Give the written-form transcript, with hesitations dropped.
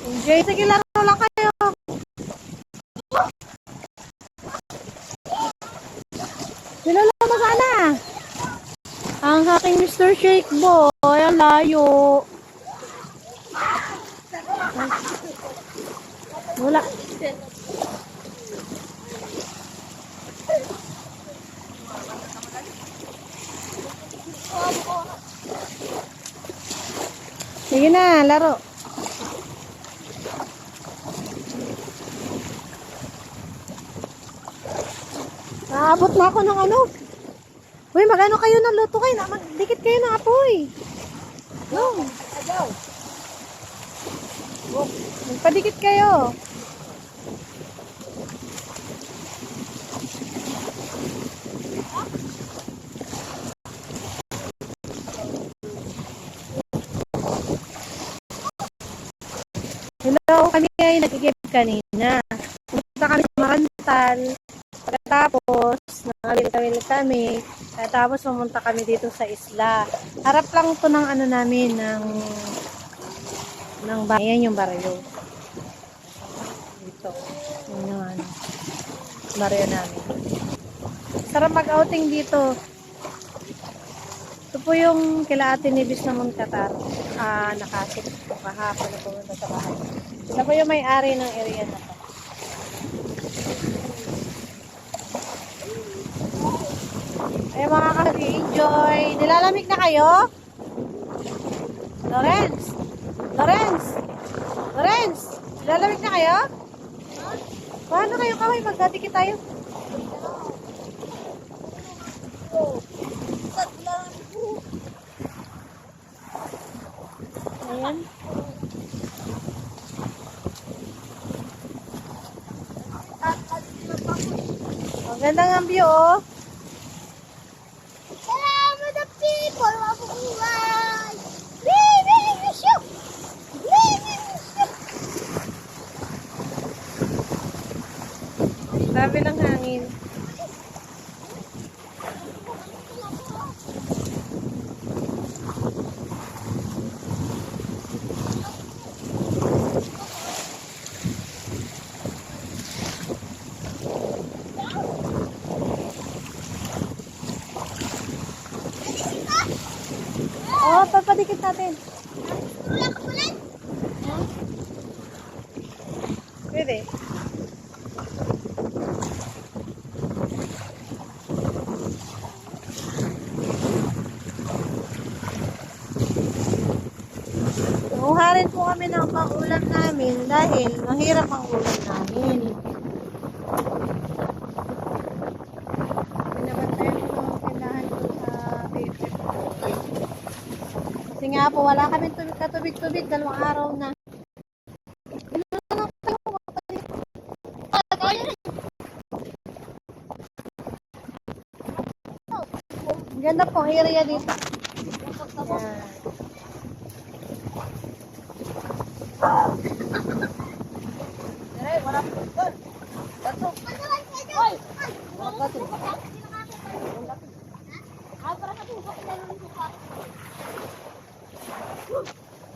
Enjoy. Sige, laro lang kayo. Nilala mo sana. Ang aking Mr. Shake Boy. Ang layo. Wala. Sige na, laro. Naabot na ako ng ano. Uy, magano kayo ng luto kayo? Magdikit kayo ng apoy. No. Magpadikit kayo. Hello, kami ay nagigib kanina. Pumunta kami sa Marantal. Pagkatapos, nakawil kami. Pagkatapos, pumunta kami dito sa isla. Harap lang ito ng ano namin, ng bayan yung baryo. Dito. Yun yung ano, baryo namin. Sarap mag-outing dito. Ito po yung kila Ate Nibis na Moncatar. Nakasip po kahapon na pumunta sa bahay. Ito po yung may-ari ng area na to. Ay mga ka-enjoy. Nilalamig na kayo? Lawrence? Lawrence? Lawrence? Nilalamig na kayo? Paano kayo kaway? Magdadikit tayo. Ayan. Ang ganda ng view, oh. Salamat the people, mabuhay! Living is you! Living is you! Grabe ng hangin. Oh, papadikit natin. Wala ka pala? Pwede. Nanguha rin po kami ng pang-ulam namin dahil mahirap ang ulam namin. Pinabantayan ko ang tindahan ko sa PFF. Kasi nga po, wala kami katubig-tubig, 2 araw na. Ganda pong area dito. Ayan. Wala po. Dato. Oy! Dato. Para sa